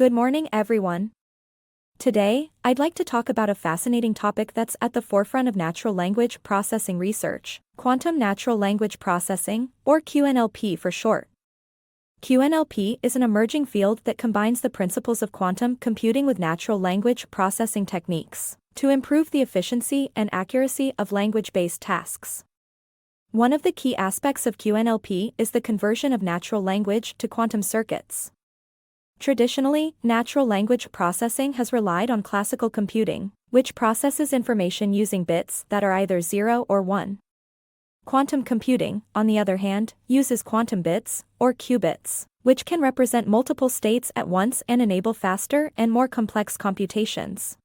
Good morning, everyone. Today, I'd like to talk about a fascinating topic that's at the forefront of natural language processing research: quantum natural language processing, or QNLP for short. QNLP is an emerging field that combines the principles of quantum computing with natural language processing techniques to improve the efficiency and accuracy of language-based tasks. One of the key aspects of QNLP is the conversion of natural language to quantum circuits. Traditionally, natural language processing has relied on classical computing, which processes information using bits that are either 0 or 1. Quantum computing, on the other hand, uses quantum bits, or qubits, which can represent multiple states at once and enable faster and more complex computations.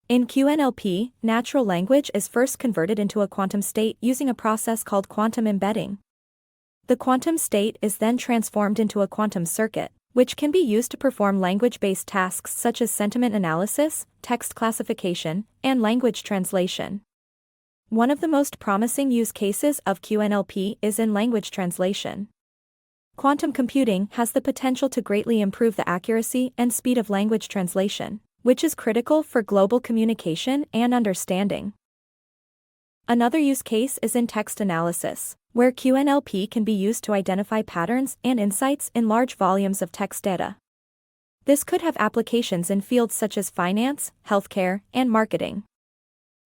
In QNLP, natural language is first converted into a quantum state using a process called quantum embedding. The quantum state is then transformed into a quantum circuit, which can be used to perform language-based tasks such as sentiment analysis, text classification, and language translation. One of the most promising use cases of QNLP is in language translation. Quantum computing has the potential to greatly improve the accuracy and speed of language translation, which is critical for global communication and understanding. Another use case is in text analysis, where QNLP can be used to identify patterns and insights in large volumes of text data. This could have applications in fields such as finance, healthcare, and marketing.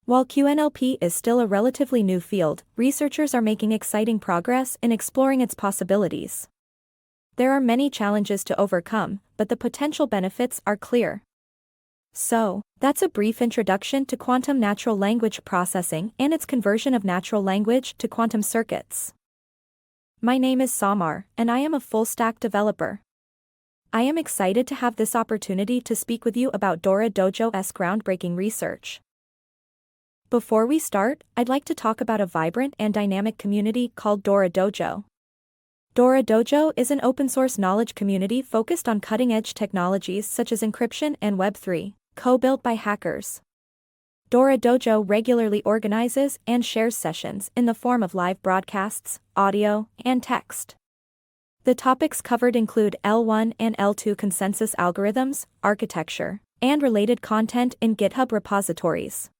While QNLP is still a relatively new field, researchers are making exciting progress in exploring its possibilities. There are many challenges to overcome, but the potential benefits are clear. So, that's a brief introduction to quantum natural language processing and its conversion of natural language to quantum circuits. My name is Samar, and I am a full-stack developer. I am excited to have this opportunity to speak with you about Dora Dōjō's groundbreaking research. Before we start, I'd like to talk about a vibrant and dynamic community called Dora Dōjō. Dora Dōjō is an open-source knowledge community focused on cutting-edge technologies such as encryption and Web3, co-built by hackers. Dora Dōjō regularly organizes and shares sessions in the form of live broadcasts, audio, and text. The topics covered include L1 and L2 consensus algorithms, architecture, and related content in GitHub repositories.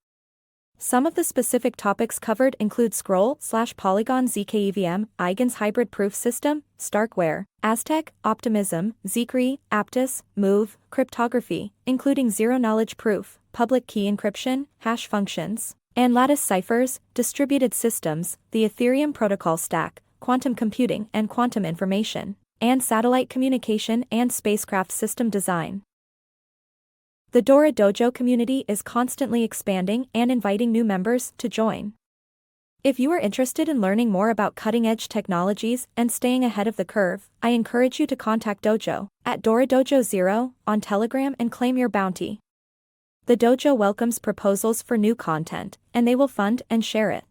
Some of the specific topics covered include Scroll/Polygon zkEVM, Eigen's hybrid proof system, Starkware, Aztec, Optimism, Zcre, Aptus, Move, cryptography, including zero-knowledge proof, public key encryption, hash functions, and lattice ciphers, distributed systems, the Ethereum protocol stack, quantum computing and quantum information, and satellite communication and spacecraft system design. The Dora Dōjō community is constantly expanding and inviting new members to join. If you are interested in learning more about cutting-edge technologies and staying ahead of the curve, I encourage you to contact Dōjō at DoraDōjō0 on Telegram and claim your bounty. The Dōjō welcomes proposals for new content, and they will fund and share it.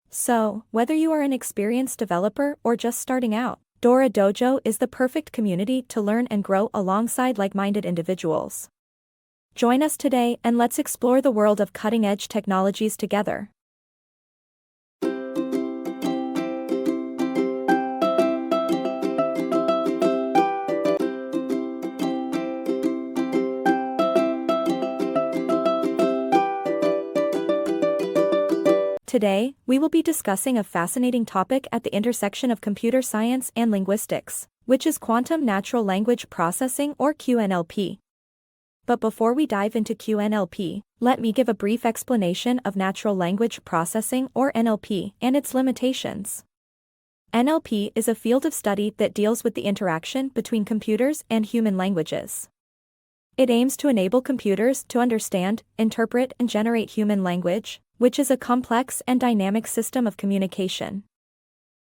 So, whether you are an experienced developer or just starting out, Dora Dōjō is the perfect community to learn and grow alongside like-minded individuals. Join us today and let's explore the world of cutting-edge technologies together. Today, we will be discussing a fascinating topic at the intersection of computer science and linguistics, which is quantum natural language processing, or QNLP. But before we dive into QNLP, let me give a brief explanation of natural language processing, or NLP, and its limitations. NLP is a field of study that deals with the interaction between computers and human languages. It aims to enable computers to understand, interpret, and generate human language, which is a complex and dynamic system of communication.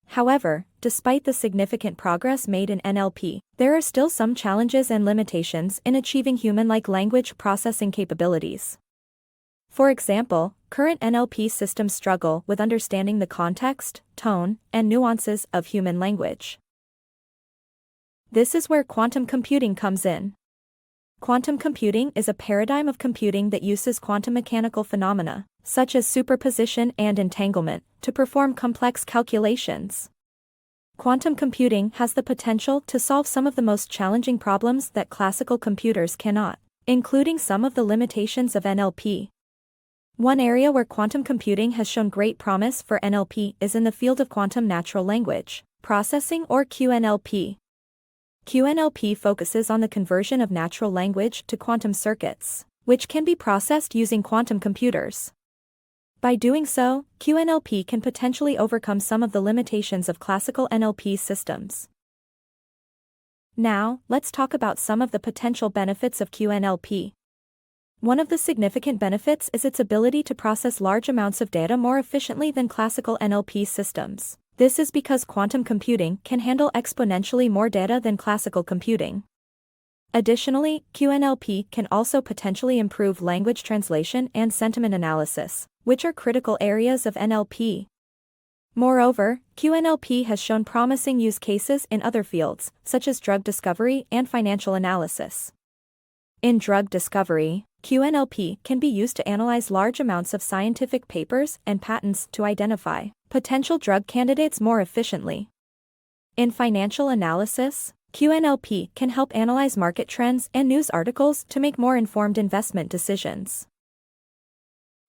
However, despite the significant progress made in NLP, there are still some challenges and limitations in achieving human-like language processing capabilities. For example, current NLP systems struggle with understanding the context, tone, and nuances of human language. This is where quantum computing comes in. Quantum computing is a paradigm of computing that uses quantum mechanical phenomena, such as superposition and entanglement, to perform complex calculations. Quantum computing has the potential to solve some of the most challenging problems that classical computers cannot, including some of the limitations of NLP. One area where quantum computing has shown great promise for NLP is in the field of quantum natural language processing, or QNLP. QNLP focuses on the conversion of natural language to quantum circuits, which can be processed using quantum computers. By doing so, QNLP can potentially overcome some of the limitations of classical NLP systems. Now, let's talk about some of the potential benefits of QNLP. One of the significant benefits is its ability to process large amounts of data more efficiently than classical NLP systems. This is because quantum computing can handle exponentially more data than classical computing. Additionally, QNLP can also potentially improve language translation and sentiment analysis, which are critical areas of NLP. Moreover, QNLP has shown promising use cases in other fields, such as drug discovery and financial analysis. In drug discovery, QNLP can be used to analyze large amounts of scientific papers and patents to identify potential drug candidates more efficiently. In financial analysis, QNLP can help analyze market trends and news articles to make more informed investment decisions.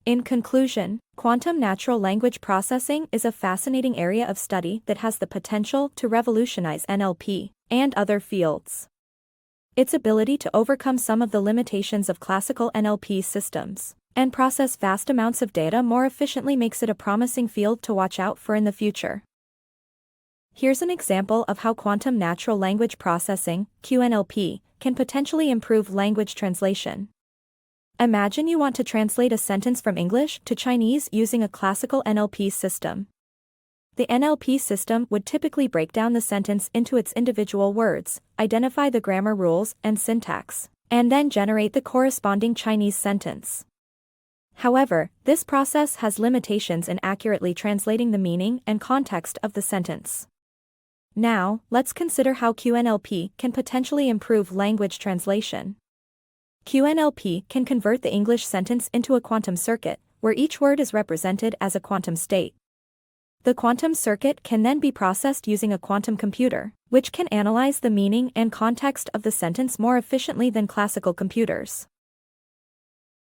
In conclusion, quantum natural language processing is a fascinating area of study that has the potential to revolutionize NLP and other fields. Its ability to overcome some of the limitations of classical NLP systems and process vast amounts of data more efficiently makes it a promising field to watch out for in the future. Here's an example of how quantum natural language processing, QNLP, can potentially improve language translation. Imagine you want to translate a sentence from English to Chinese using a classical NLP system. The NLP system would typically break down the sentence into its individual words, identify the grammar rules and syntax, and then generate the corresponding Chinese sentence. However, this process has limitations in accurately translating the meaning and context of the sentence. Now, let's consider how QNLP can potentially improve language translation. QNLP can convert the English sentence into a quantum circuit, where each word is represented as a quantum state. The quantum circuit can then be processed using a quantum computer, which can analyze the meaning and context of the sentence more efficiently than classical computers.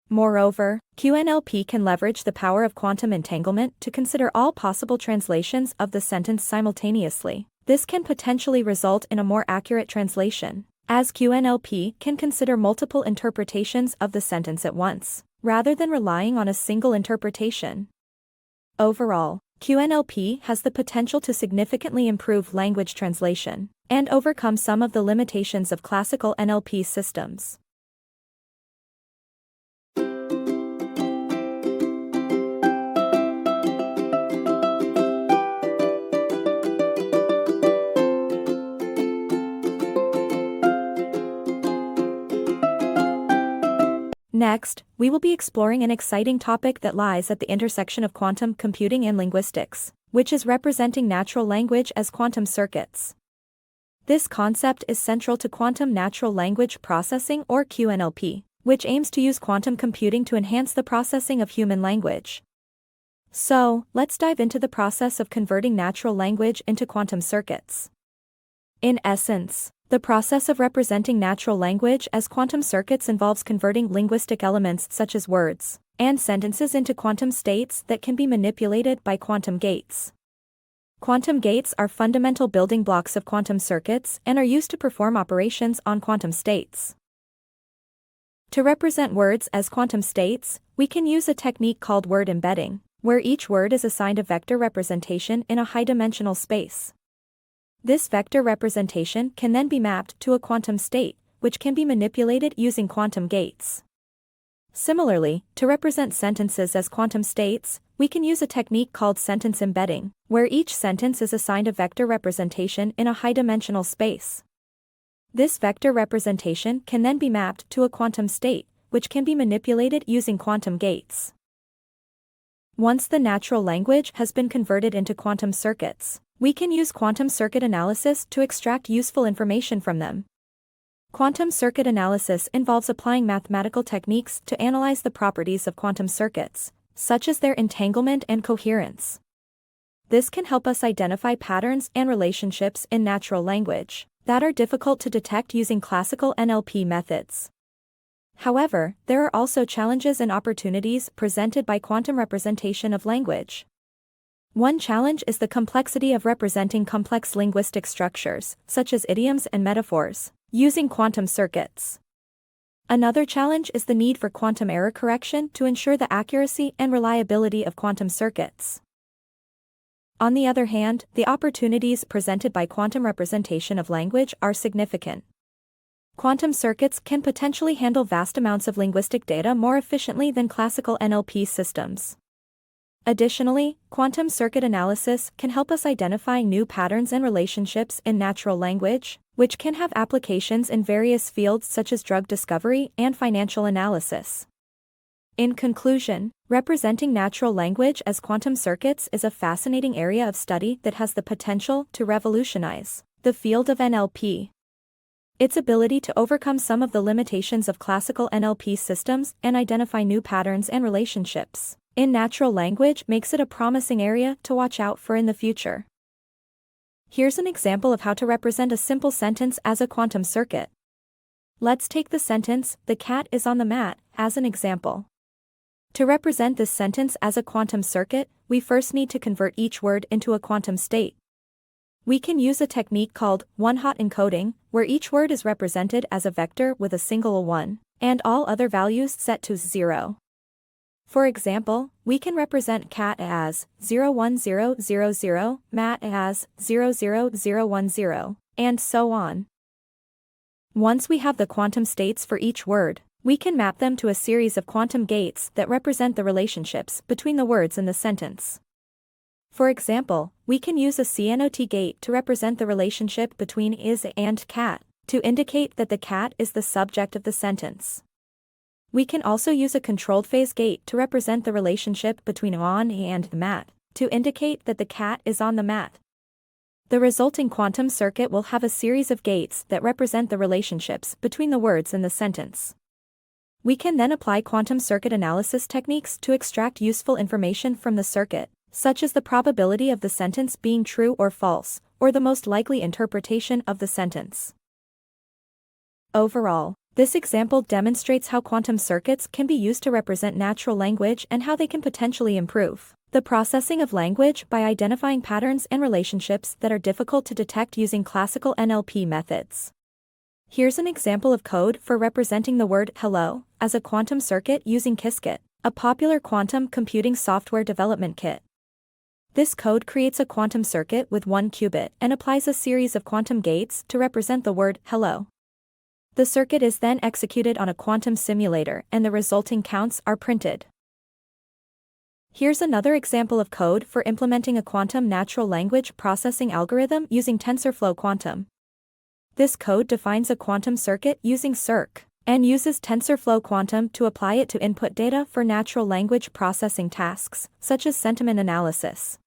Moreover, QNLP can leverage the power of quantum entanglement to consider all possible translations of the sentence simultaneously. This can potentially result in a more accurate translation, as QNLP can consider multiple interpretations of the sentence at once, rather than relying on a single interpretation. Overall, QNLP has the potential to significantly improve language translation and overcome some of the limitations of classical NLP systems. Next, we will be exploring an exciting topic that lies at the intersection of quantum computing and linguistics, which is representing natural language as quantum circuits. This concept is central to quantum natural language processing, or QNLP, which aims to use quantum computing to enhance the processing of human language. So, let's dive into the process of converting natural language into quantum circuits. In essence, the process of representing natural language as quantum circuits involves converting linguistic elements such as words and sentences into quantum states that can be manipulated by quantum gates. Quantum gates are fundamental building blocks of quantum circuits and are used to perform operations on quantum states. To represent words as quantum states, we can use a technique called word embedding, where each word is assigned a vector representation in a high-dimensional space. This vector representation can then be mapped to a quantum state, which can be manipulated using quantum gates. Similarly, to represent sentences as quantum states, we can use a technique called sentence embedding, where each sentence is assigned a vector representation in a high-dimensional space. This vector representation can then be mapped to a quantum state, which can be manipulated using quantum gates. Once the natural language has been converted into quantum circuits, we can use quantum circuit analysis to extract useful information from them. Quantum circuit analysis involves applying mathematical techniques to analyze the properties of quantum circuits, such as their entanglement and coherence. This can help us identify patterns and relationships in natural language that are difficult to detect using classical NLP methods. However, there are also challenges and opportunities presented by quantum representation of language. One challenge is the complexity of representing complex linguistic structures, such as idioms and metaphors, using quantum circuits. Another challenge is the need for quantum error correction to ensure the accuracy and reliability of quantum circuits. On the other hand, the opportunities presented by quantum representation of language are significant. Quantum circuits can potentially handle vast amounts of linguistic data more efficiently than classical NLP systems. Additionally, quantum circuit analysis can help us identify new patterns and relationships in natural language, which can have applications in various fields such as drug discovery and financial analysis. In conclusion, representing natural language as quantum circuits is a fascinating area of study that has the potential to revolutionize the field of NLP. Its ability to overcome some of the limitations of classical NLP systems and identify new patterns and relationships in natural language makes it a promising area to watch out for in the future. Here's an example of how to represent a simple sentence as a quantum circuit. Let's take the sentence, "The cat is on the mat," as an example. To represent this sentence as a quantum circuit, we first need to convert each word into a quantum state. We can use a technique called one-hot encoding, where each word is represented as a vector with a single 1, and all other values set to 0. For example, we can represent cat as 01000, mat as 00010, and so on. Once we have the quantum states for each word, we can map them to a series of quantum gates that represent the relationships between the words in the sentence. For example, we can use a CNOT gate to represent the relationship between is and cat, to indicate that the cat is the subject of the sentence. We can also use a controlled phase gate to represent the relationship between on and the mat, to indicate that the cat is on the mat. The resulting quantum circuit will have a series of gates that represent the relationships between the words in the sentence. We can then apply quantum circuit analysis techniques to extract useful information from the circuit, such as the probability of the sentence being true or false, or the most likely interpretation of the sentence. Overall, this example demonstrates how quantum circuits can be used to represent natural language and how they can potentially improve the processing of language by identifying patterns and relationships that are difficult to detect using classical NLP methods. Here's an example of code for representing the word hello as a quantum circuit using Qiskit, a popular quantum computing software development kit. This code creates a quantum circuit with 1 qubit and applies a series of quantum gates to represent the word hello. The circuit is then executed on a quantum simulator and the resulting counts are printed. Here's another example of code for implementing a quantum natural language processing algorithm using TensorFlow Quantum. This code defines a quantum circuit using Circ, and uses TensorFlow Quantum to apply it to input data for natural language processing tasks, such as sentiment analysis.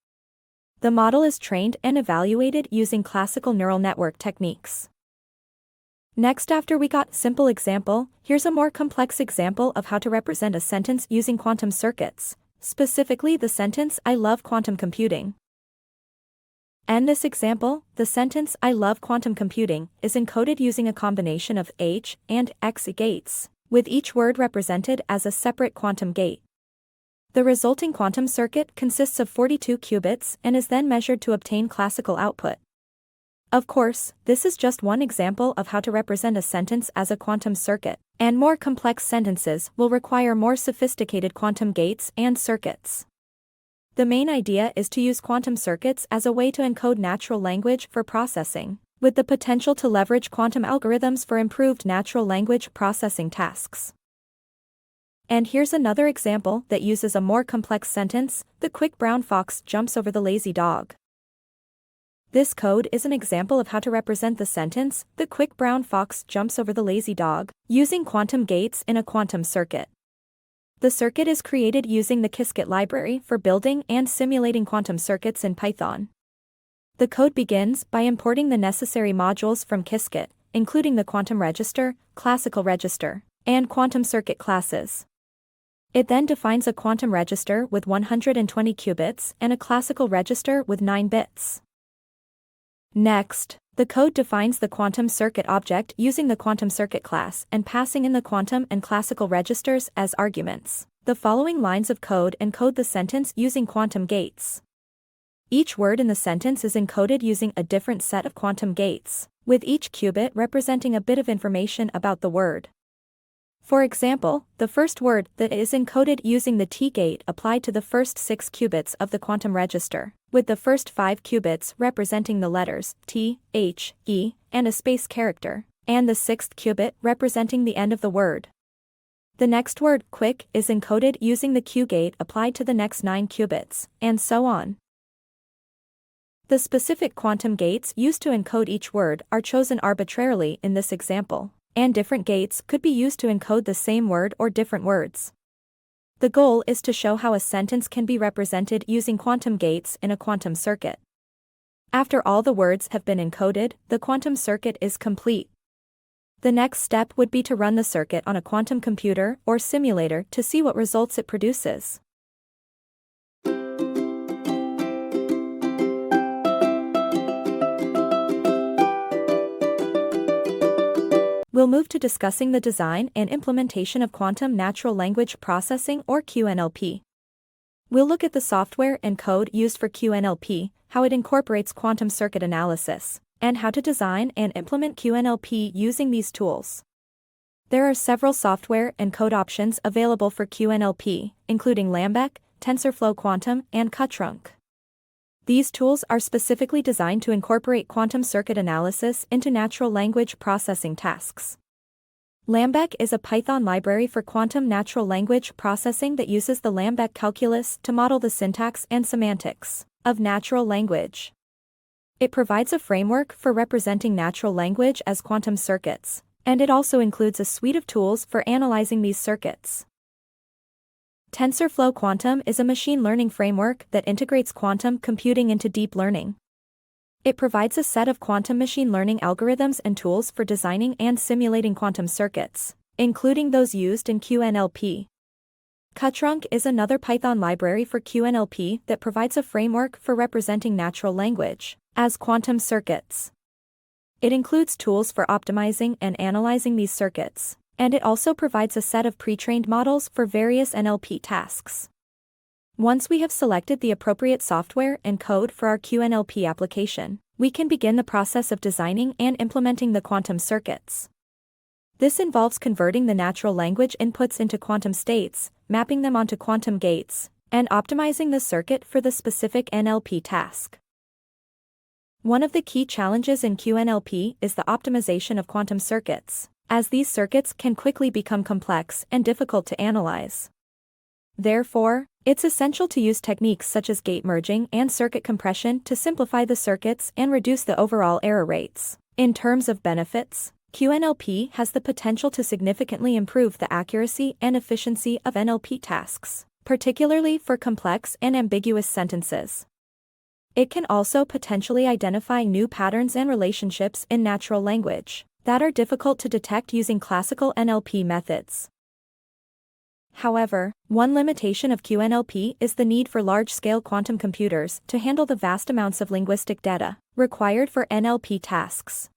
The model is trained and evaluated using classical neural network techniques. Next, after we got simple example, here's a more complex example of how to represent a sentence using quantum circuits, specifically the sentence, "I love quantum computing." In this example, the sentence, "I love quantum computing," is encoded using a combination of H and X gates, with each word represented as a separate quantum gate. The resulting quantum circuit consists of 42 qubits and is then measured to obtain classical output. Of course, this is just one example of how to represent a sentence as a quantum circuit, and more complex sentences will require more sophisticated quantum gates and circuits. The main idea is to use quantum circuits as a way to encode natural language for processing, with the potential to leverage quantum algorithms for improved natural language processing tasks. And here's another example that uses a more complex sentence, "The quick brown fox jumps over the lazy dog." This code is an example of how to represent the sentence, "The quick brown fox jumps over the lazy dog," using quantum gates in a quantum circuit. The circuit is created using the Qiskit library for building and simulating quantum circuits in Python. The code begins by importing the necessary modules from Qiskit, including the quantum register, classical register, and quantum circuit classes. It then defines a quantum register with 120 qubits and a classical register with 9 bits. Next, the code defines the quantum circuit object using the quantum circuit class and passing in the quantum and classical registers as arguments. The following lines of code encode the sentence using quantum gates. Each word in the sentence is encoded using a different set of quantum gates, with each qubit representing a bit of information about the word. For example, the first word that is encoded using the T gate applied to the first 6 qubits of the quantum register, with the first 5 qubits representing the letters T, H, E, and a space character, and the 6th qubit representing the end of the word. The next word, quick, is encoded using the Q gate applied to the next 9 qubits, and so on. The specific quantum gates used to encode each word are chosen arbitrarily in this example, and different gates could be used to encode the same word or different words. The goal is to show how a sentence can be represented using quantum gates in a quantum circuit. After all the words have been encoded, the quantum circuit is complete. The next step would be to run the circuit on a quantum computer or simulator to see what results it produces. We'll move to discussing the design and implementation of quantum natural language processing or QNLP. We'll look at the software and code used for QNLP, how it incorporates quantum circuit analysis, and how to design and implement QNLP using these tools. There are several software and code options available for QNLP, including Lambec, TensorFlow Quantum, and Qtrunk. These tools are specifically designed to incorporate quantum circuit analysis into natural language processing tasks. Lambec is a Python library for quantum natural language processing that uses the Lambec calculus to model the syntax and semantics of natural language. It provides a framework for representing natural language as quantum circuits, and it also includes a suite of tools for analyzing these circuits. TensorFlow Quantum is a machine learning framework that integrates quantum computing into deep learning. It provides a set of quantum machine learning algorithms and tools for designing and simulating quantum circuits, including those used in QNLP. Qtrunk is another Python library for QNLP that provides a framework for representing natural language as quantum circuits. It includes tools for optimizing and analyzing these circuits, and it also provides a set of pre-trained models for various NLP tasks. Once we have selected the appropriate software and code for our QNLP application, we can begin the process of designing and implementing the quantum circuits. This involves converting the natural language inputs into quantum states, mapping them onto quantum gates, and optimizing the circuit for the specific NLP task. One of the key challenges in QNLP is the optimization of quantum circuits, as these circuits can quickly become complex and difficult to analyze. Therefore, it's essential to use techniques such as gate merging and circuit compression to simplify the circuits and reduce the overall error rates. In terms of benefits, QNLP has the potential to significantly improve the accuracy and efficiency of NLP tasks, particularly for complex and ambiguous sentences. It can also potentially identify new patterns and relationships in natural language that are difficult to detect using classical NLP methods. However, one limitation of QNLP is the need for large-scale quantum computers to handle the vast amounts of linguistic data required for NLP tasks.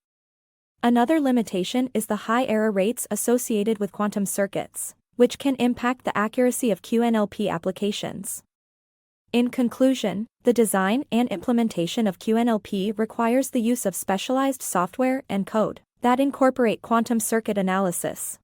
Another limitation is the high error rates associated with quantum circuits, which can impact the accuracy of QNLP applications. In conclusion, the design and implementation of QNLP requires the use of specialized software and code that incorporate quantum circuit analysis.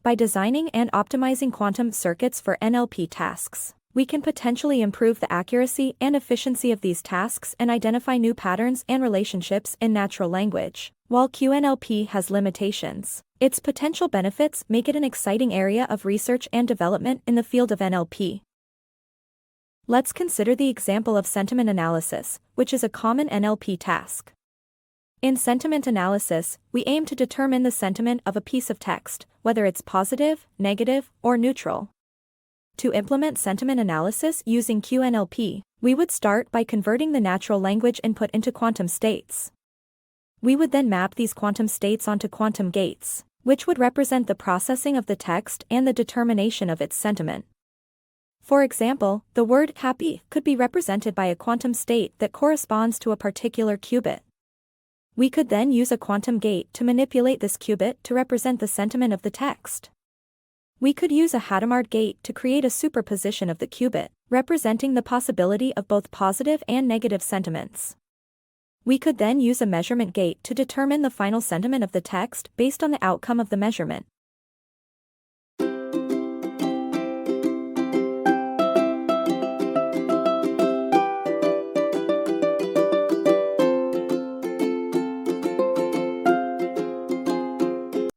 By designing and optimizing quantum circuits for NLP tasks, we can potentially improve the accuracy and efficiency of these tasks and identify new patterns and relationships in natural language. While QNLP has limitations, its potential benefits make it an exciting area of research and development in the field of NLP. Let's consider the example of sentiment analysis, which is a common NLP task. In sentiment analysis, we aim to determine the sentiment of a piece of text, whether it's positive, negative, or neutral. To implement sentiment analysis using QNLP, we would start by converting the natural language input into quantum states. We would then map these quantum states onto quantum gates, which would represent the processing of the text and the determination of its sentiment. For example, the word happy could be represented by a quantum state that corresponds to a particular qubit. We could then use a quantum gate to manipulate this qubit to represent the sentiment of the text. We could use a Hadamard gate to create a superposition of the qubit, representing the possibility of both positive and negative sentiments. We could then use a measurement gate to determine the final sentiment of the text based on the outcome of the measurement.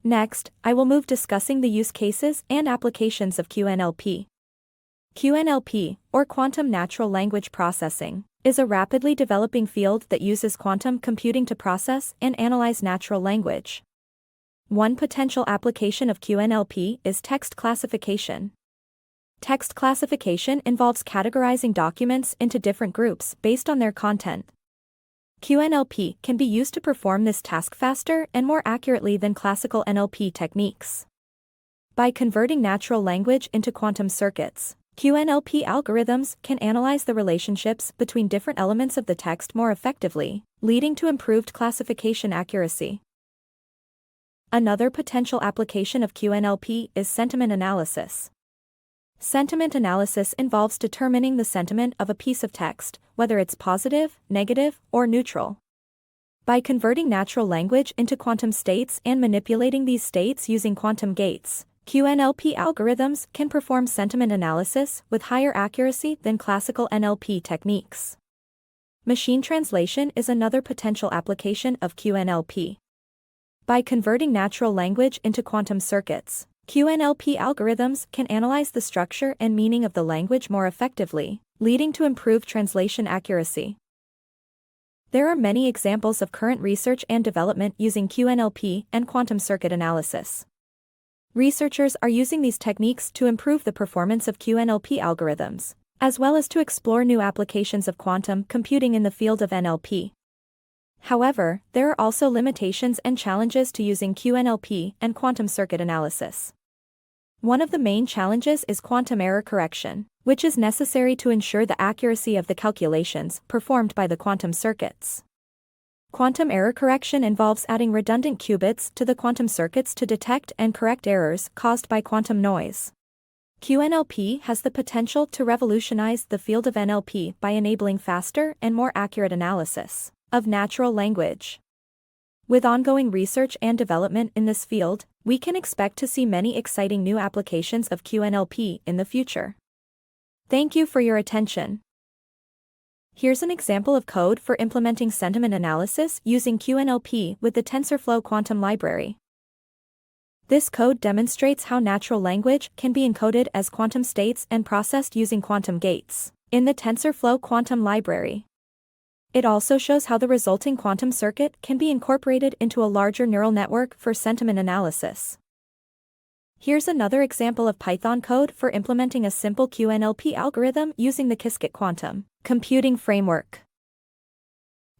Next, I will move discussing the use cases and applications of QNLP. QNLP, or Quantum Natural Language Processing, is a rapidly developing field that uses quantum computing to process and analyze natural language. One potential application of QNLP is text classification. Text classification involves categorizing documents into different groups based on their content. QNLP can be used to perform this task faster and more accurately than classical NLP techniques. By converting natural language into quantum circuits, QNLP algorithms can analyze the relationships between different elements of the text more effectively, leading to improved classification accuracy. Another potential application of QNLP is sentiment analysis. Sentiment analysis involves determining the sentiment of a piece of text, whether it's positive, negative, or neutral. By converting natural language into quantum states and manipulating these states using quantum gates, QNLP algorithms can perform sentiment analysis with higher accuracy than classical NLP techniques. Machine translation is another potential application of QNLP. By converting natural language into quantum circuits, QNLP algorithms can analyze the structure and meaning of the language more effectively, leading to improved translation accuracy. There are many examples of current research and development using QNLP and quantum circuit analysis. Researchers are using these techniques to improve the performance of QNLP algorithms, as well as to explore new applications of quantum computing in the field of NLP. However, there are also limitations and challenges to using QNLP and quantum circuit analysis. One of the main challenges is quantum error correction, which is necessary to ensure the accuracy of the calculations performed by the quantum circuits. Quantum error correction involves adding redundant qubits to the quantum circuits to detect and correct errors caused by quantum noise. QNLP has the potential to revolutionize the field of NLP by enabling faster and more accurate analysis of natural language. With ongoing research and development in this field, we can expect to see many exciting new applications of QNLP in the future. Thank you for your attention. Here's an example of code for implementing sentiment analysis using QNLP with the TensorFlow Quantum Library. This code demonstrates how natural language can be encoded as quantum states and processed using quantum gates in the TensorFlow Quantum Library. It also shows how the resulting quantum circuit can be incorporated into a larger neural network for sentiment analysis. Here's another example of Python code for implementing a simple QNLP algorithm using the Qiskit quantum computing framework.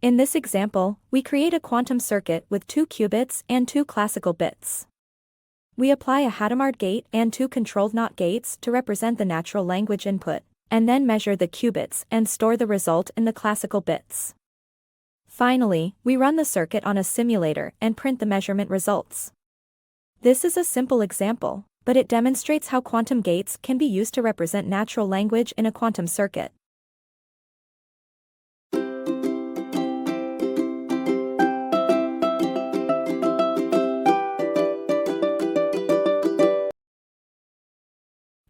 In this example, we create a quantum circuit with 2 qubits and 2 classical bits. We apply a Hadamard gate and 2 controlled NOT gates to represent the natural language input, and then measure the qubits and store the result in the classical bits. Finally, we run the circuit on a simulator and print the measurement results. This is a simple example, but it demonstrates how quantum gates can be used to represent natural language in a quantum circuit.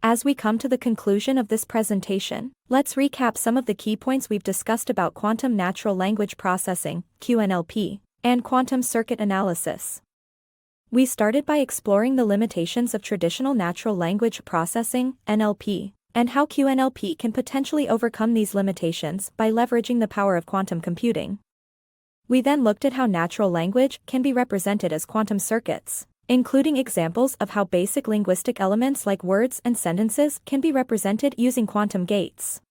As we come to the conclusion of this presentation, let's recap some of the key points we've discussed about quantum natural language processing, QNLP, and quantum circuit analysis. We started by exploring the limitations of traditional natural language processing, NLP, and how QNLP can potentially overcome these limitations by leveraging the power of quantum computing. We then looked at how natural language can be represented as quantum circuits, including examples of how basic linguistic elements like words and sentences can be represented using quantum gates.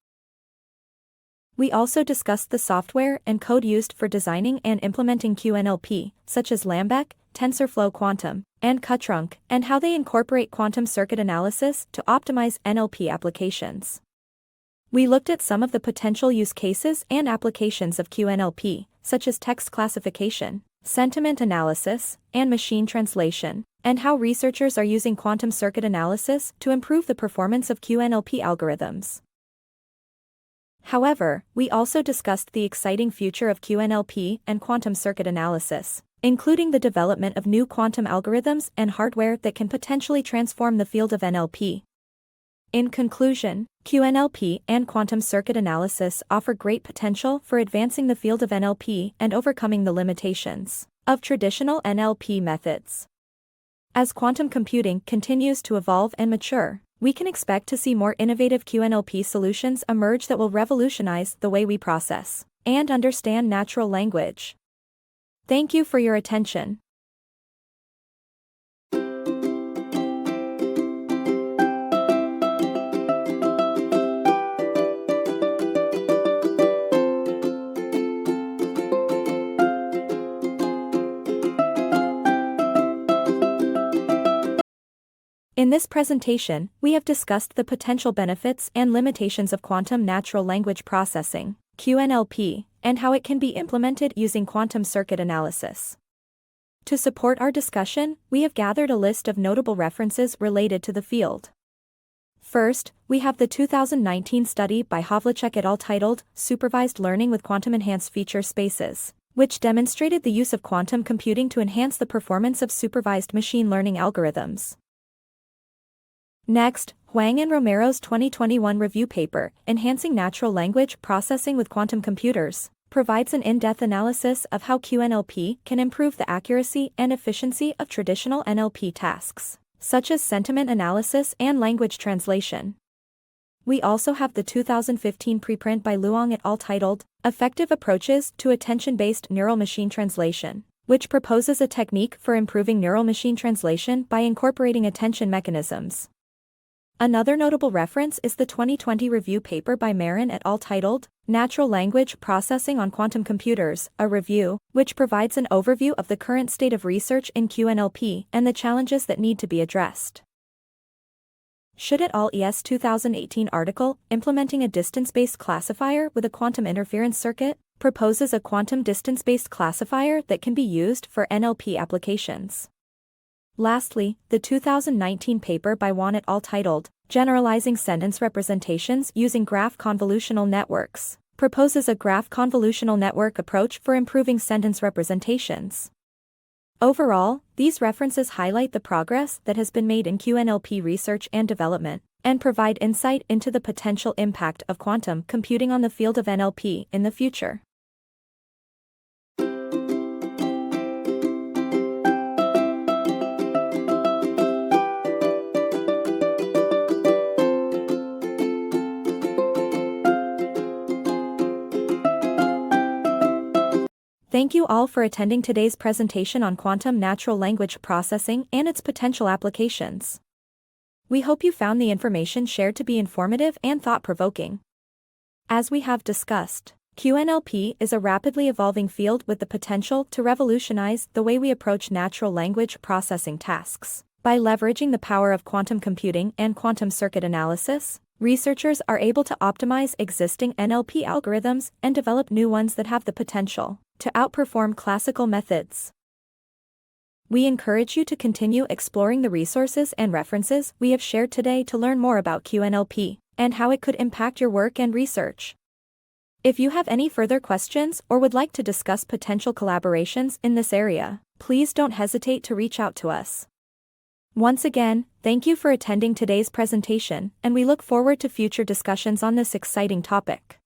We also discussed the software and code used for designing and implementing QNLP, such as Lambec, TensorFlow Quantum, and QTrunk, and how they incorporate quantum circuit analysis to optimize NLP applications. We looked at some of the potential use cases and applications of QNLP, such as text classification, sentiment analysis, and machine translation, and how researchers are using quantum circuit analysis to improve the performance of QNLP algorithms. However, we also discussed the exciting future of QNLP and quantum circuit analysis, including the development of new quantum algorithms and hardware that can potentially transform the field of NLP. In conclusion, QNLP and quantum circuit analysis offer great potential for advancing the field of NLP and overcoming the limitations of traditional NLP methods. As quantum computing continues to evolve and mature, we can expect to see more innovative QNLP solutions emerge that will revolutionize the way we process and understand natural language. Thank you for your attention. In this presentation, we have discussed the potential benefits and limitations of quantum natural language processing, QNLP, and how it can be implemented using quantum circuit analysis. To support our discussion, we have gathered a list of notable references related to the field. First, we have the 2019 study by Havlicek et al. Titled Supervised Learning with Quantum Enhanced Feature Spaces, which demonstrated the use of quantum computing to enhance the performance of supervised machine learning algorithms. Next, Huang and Romero's 2021 review paper, Enhancing Natural Language Processing with Quantum Computers, provides an in-depth analysis of how QNLP can improve the accuracy and efficiency of traditional NLP tasks, such as sentiment analysis and language translation. We also have the 2015 preprint by Luong et al. Titled Effective Approaches to Attention-Based Neural Machine Translation, which proposes a technique for improving neural machine translation by incorporating attention mechanisms. Another notable reference is the 2020 review paper by Marin et al. Titled Natural Language Processing on Quantum Computers, a review, which provides an overview of the current state of research in QNLP and the challenges that need to be addressed. Should et al.'s 2018 article, Implementing a Distance-Based Classifier with a Quantum Interference Circuit, proposes a quantum distance-based classifier that can be used for NLP applications. Lastly, the 2019 paper by Wan et al. Titled Generalizing Sentence Representations Using Graph Convolutional Networks, proposes a graph convolutional network approach for improving sentence representations. Overall, these references highlight the progress that has been made in QNLP research and development, and provide insight into the potential impact of quantum computing on the field of NLP in the future. Thank you all for attending today's presentation on quantum natural language processing and its potential applications. We hope you found the information shared to be informative and thought-provoking. As we have discussed, QNLP is a rapidly evolving field with the potential to revolutionize the way we approach natural language processing tasks. By leveraging the power of quantum computing and quantum circuit analysis, researchers are able to optimize existing NLP algorithms and develop new ones that have the potential to outperform classical methods. We encourage you to continue exploring the resources and references we have shared today to learn more about QNLP and how it could impact your work and research. If you have any further questions or would like to discuss potential collaborations in this area, please don't hesitate to reach out to us. Once again, thank you for attending today's presentation, and we look forward to future discussions on this exciting topic.